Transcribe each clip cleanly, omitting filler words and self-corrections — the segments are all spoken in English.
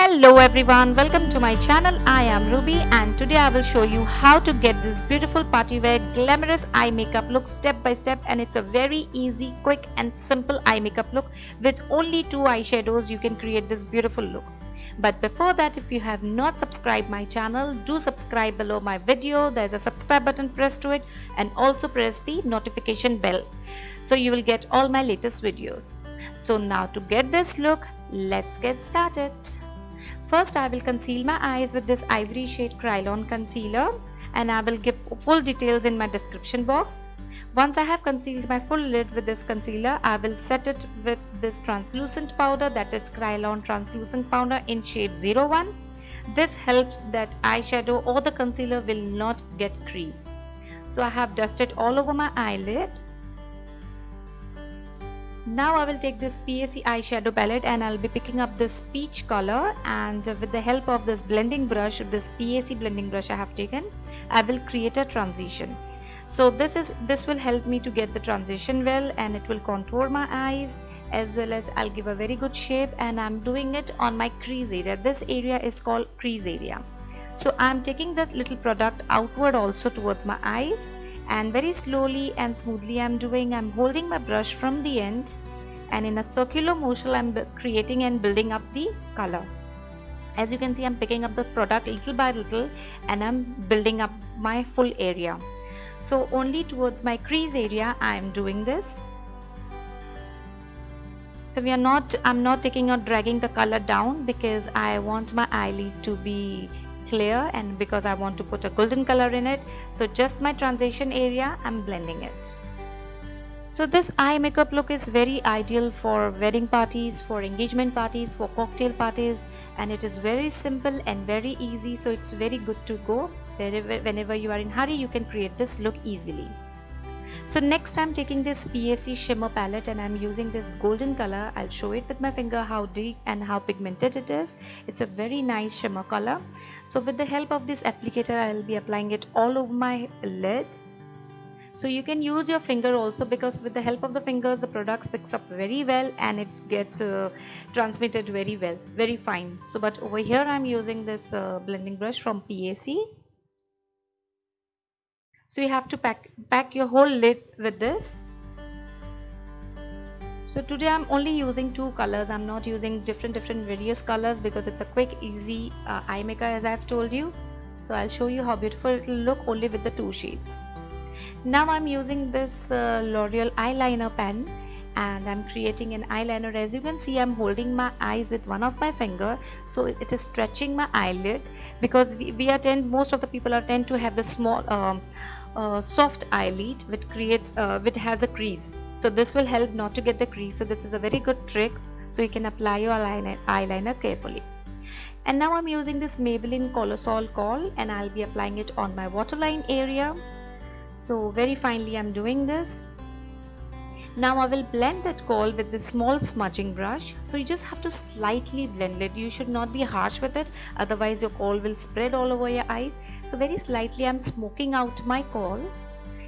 Hello everyone, welcome to my channel. I am Ruby and today I will show you how to get this beautiful party wear glamorous eye makeup look step by step, and it's a very easy, quick and simple eye makeup look. With only 2 eyeshadows you can create this beautiful look. But before that, if you have not subscribed my channel, do subscribe below my video. There's a subscribe button, press to it, and also press the notification bell so you will get all my latest videos. So now to get this look, let's get started. First, I will conceal my eyes with this ivory shade Krylon concealer, and I will give full details in my description box. Once I have concealed my full lid with this concealer, I will set it with this translucent powder, that is Krylon translucent powder in shade 01. This helps that eyeshadow or the concealer will not get crease. So I have dusted all over my eyelid. Now I will take this PAC eyeshadow palette and I'll be picking up this peach color, and with the help of this blending brush, this PAC blending brush I have taken, I will create a transition. So this will help me to get the transition well, and it will contour my eyes as well as I'll give a very good shape, and I'm doing it on my crease area. This area is called crease area. So I'm taking this little product outward also towards my eyes, and very slowly and smoothly I'm holding my brush from the end, and in a circular motion I'm creating and building up the color. As you can see, I'm picking up the product little by little and I'm building up my full area. So only towards my crease area I am doing this. So I'm not taking or dragging the color down because I want my eyelid to be clear and because I want to put a golden color in it. So just my transition area, I'm blending it. So this eye makeup look is very ideal for wedding parties, for engagement parties, for cocktail parties, and it is very simple and very easy. So it's very good to go whenever you are in hurry, you can create this look easily. So next I'm taking this PAC shimmer palette and I'm using this golden color. I'll show it with my finger how deep and how pigmented it is. It's a very nice shimmer color. So with the help of this applicator, I'll be applying it all over my lid. So you can use your finger also, because with the help of the fingers the product picks up very well and it gets transmitted very well, very fine. So but over here I'm using this blending brush from PAC. So you have to pack your whole lid with this. So today I'm only using 2 colors. I'm not using different various colors because it's a quick easy eye makeup, as I've told you. So I'll show you how beautiful it will look only with the 2 shades. Now I'm using this L'Oreal eyeliner pen and I'm creating an eyeliner. As you can see, I'm holding my eyes with one of my finger, so it is stretching my eyelid, because most of the people tend to have the small soft eyelid which has a crease. So this will help not to get the crease. So this is a very good trick, so you can apply your eyeliner carefully. And now I'm using this Maybelline Colossal Kohl and I'll be applying it on my waterline area. So very finely I'm doing this. Now I will blend that kohl with this small smudging brush. So you just have to slightly blend it. You should not be harsh with it, otherwise your kohl will spread all over your eyes. So very slightly I'm smoking out my kohl.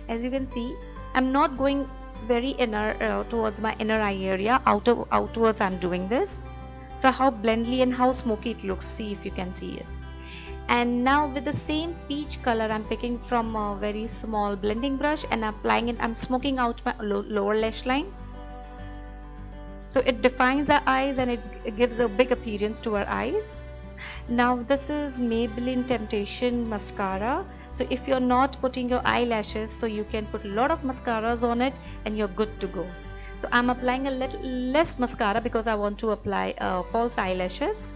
As you can see, I'm not going very inner towards my inner eye area. Outwards I'm doing this. So how blendly and how smoky it looks, see if you can see it. And now with the same peach color, I'm picking from a very small blending brush and applying it. I'm smoking out my lower lash line. So it defines our eyes and it gives a big appearance to our eyes. Now this is Maybelline Temptation Mascara. So if you're not putting your eyelashes, so you can put a lot of mascaras on it and you're good to go. So I'm applying a little less mascara because I want to apply false eyelashes.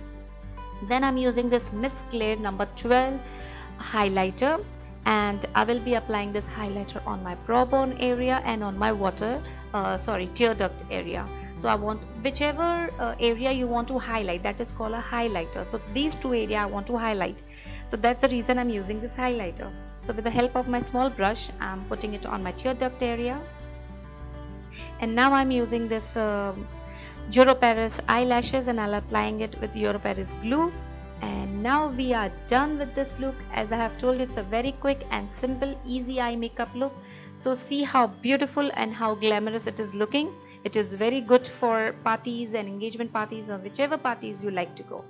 Then I'm using this Miss Claire number 12 highlighter, and I will be applying this highlighter on my brow bone area and on my tear duct area. So I want whichever area you want to highlight, that is called a highlighter. So these 2 areas I want to highlight. So that's the reason I'm using this highlighter. So with the help of my small brush, I'm putting it on my tear duct area. And now I'm using this Euro Paris eyelashes and I'll applying it with Euro Paris glue. And now we are done with this look. As I have told you, it's a very quick and simple easy eye makeup look. So see how beautiful and how glamorous it is looking. It is very good for parties and engagement parties or whichever parties you like to go.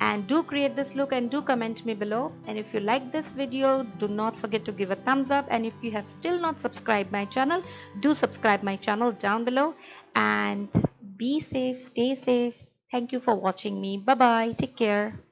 And do create this look and do comment me below. And if you like this video, do not forget to give a thumbs up. And if you have still not subscribed my channel, do subscribe my channel down below. And be safe, stay safe. Thank you for watching me. Bye bye. Take care.